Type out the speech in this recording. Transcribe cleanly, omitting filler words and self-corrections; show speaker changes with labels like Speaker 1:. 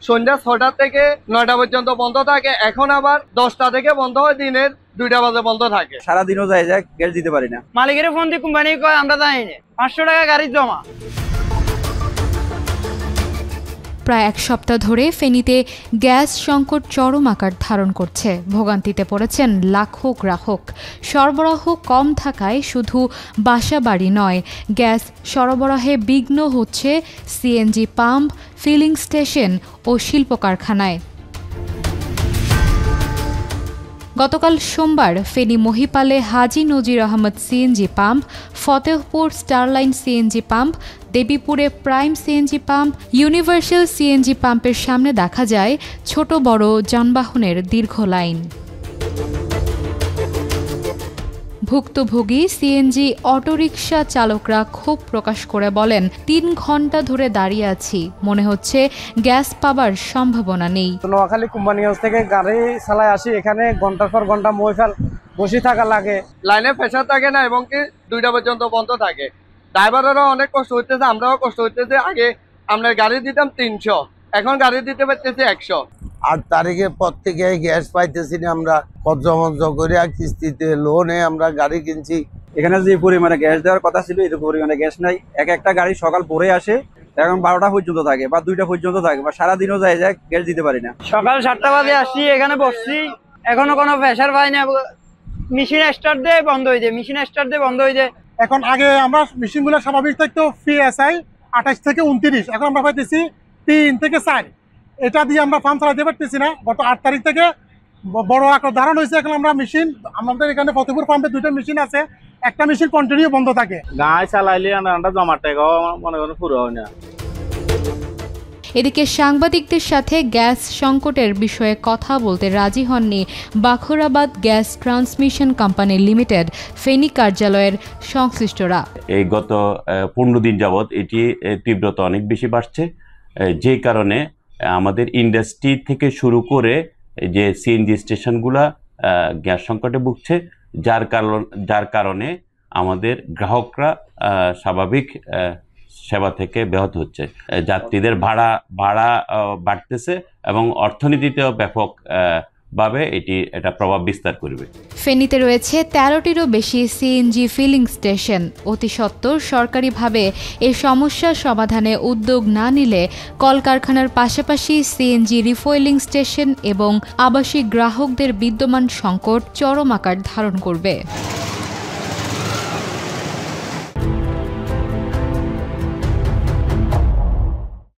Speaker 1: সন্ধ্যা 6টা থেকে 9টা পর্যন্ত বন্ধ থাকে, এখন আবার 10টা থেকে বন্ধ হয়, দিনের 2টা বাজে বন্ধ থাকে।
Speaker 2: সারাদিনও যায় গ্যাস দিতে পারি না।
Speaker 3: মালিকের ফোন দিয়ে কোম্পানি কয় আমরা যাই না, 500 টাকা গাড়ি জমা।
Speaker 4: প্রায় এক সপ্তাহ ধরে ফেনীতে গ্যাস সংকট চরম আকার ধারণ করছে। ভোগান্তিতে পড়েছেন লাখো গ্রাহক। সরবরাহ কম থাকায় শুধু বাসাবাড়ি নয়, গ্যাস সরবরাহে বিঘ্ন হচ্ছে সিএনজি পাম্প, ফিলিং স্টেশন ও শিল্প কারখানায়। গতকাল সোমবার ফেনী মহিপালে Haji Nazir Ahmad CNG pump, Fatehpur Starline CNG pump, দেবীপুরে prime CNG pump, universal CNG পাম্পের সামনে দেখা যায় ছোট বড় যানবাহনের দীর্ঘ লাইন। ভুক্তভোগী সিএনজি অটোরিকশা চালকরা ক্ষোভ প্রকাশ করে বলেন, 3 ঘন্টা ধরে দাঁড়িয়ে আছি, মনে হচ্ছে গ্যাস পাবার সম্ভাবনা নেই।
Speaker 5: নোয়াখালী কোম্পানি হাউস থেকে গাড়ি চালায় আসি, এখানে ঘন্টার পর ঘন্টা মহিফাল বসে থাকা লাগে,
Speaker 1: লাইনে প্রেসার থাকে না এবং কি 2টা পর্যন্ত বন্ধ থাকে। ড্রাইভারেরও অনেক কষ্ট হইতেছে, আমরাও কষ্ট হইতেছে। আগে আমরা গাড়ি দিতাম 300, এখন গাড়ি দিতে পারতেছি 100।
Speaker 6: 8 তারিখের পর থেকে গ্যাস পাইতেছি না, আমরা কর্জমঞ্জ করে কিস্তিতে লোনে আমরা গাড়ি কিনছি।
Speaker 2: এখানে যে পরিমাণে গ্যাস দেওয়ার কথা ছিল এরকম পরিমাণে গ্যাস নাই। একটা গাড়ি সকাল ভোরে আসে, এখন 12টা পর্যন্ত থাকে বা 2টা পর্যন্ত থাকে, বা সারাদিনও যায় গ্যাস দিতে পারি না।
Speaker 3: সকাল 7টা বাজে আসছি, এখানে বসছি, এখনো কোনো প্রেসার পাই না। মেশিন স্টার্ট দিয়ে বন্ধ হয়ে যায়, মেশিন স্টার্ট দিয়ে বন্ধ হয়ে যায়।
Speaker 5: এখন আগে আমরা মেশিনগুলো স্বাভাবিক থাকতো PSI 28 থেকে 29, এখন আমরা পাইতেছি 3 থেকে 4। এটা দিয়ে আমরা পাম্প চালাতে পারতেছি না। গত 8 তারিখ থেকে বড় আকার ধারণ হয়েছে। এখন আমরা মেশিন, আমাদের এখানে ফতেপুর পাম্পে 2টা মেশিন আছে, একটা মেশিন কন্টিনিউ বন্ধ থাকে।
Speaker 6: গায়ে চালাইলে আমরা জমা টাকাও মনে করেন পুরো হয় না।
Speaker 4: এদিকে সাংবাদিকদের সাথে গ্যাস সংকটের বিষয়ে কথা বলতে রাজি হননি Bakhrabad gas transmission company limited Feni কার্যালয়ের সংশ্লিষ্টরা।
Speaker 7: এই গত 15 দিন যাবৎ এটি তীব্রতা অনেক বেশি বাড়ছে, যে কারণে আমাদের ইন্ডাস্ট্রি থেকে শুরু করে যে সিএনজি স্টেশনগুলা গ্যাস সংকটে ভুগছে, যার কারণে আমাদের গ্রাহকরা স্বাভাবিক সেবা থেকে ব্যাহত হচ্ছে। যাত্রীদের ভাড়া বাড়তেছে এবং অর্থনীতিতেও ব্যাপক ভাবে এটা প্রভাব বিস্তার করবে।
Speaker 4: ফেনীতে রয়েছে 13টিরও বেশি সিএনজি ফিলিং স্টেশন। অতি সত্বর সরকারিভাবে এই সমস্যা সমাধানে উদ্যোগ না নিলে কলকারখানার পাশাপাশি সিএনজি রিফুয়েলিং স্টেশন এবং আবাসিক গ্রাহকদের বিদ্যমান সংকট চরম আকার ধারণ করবে।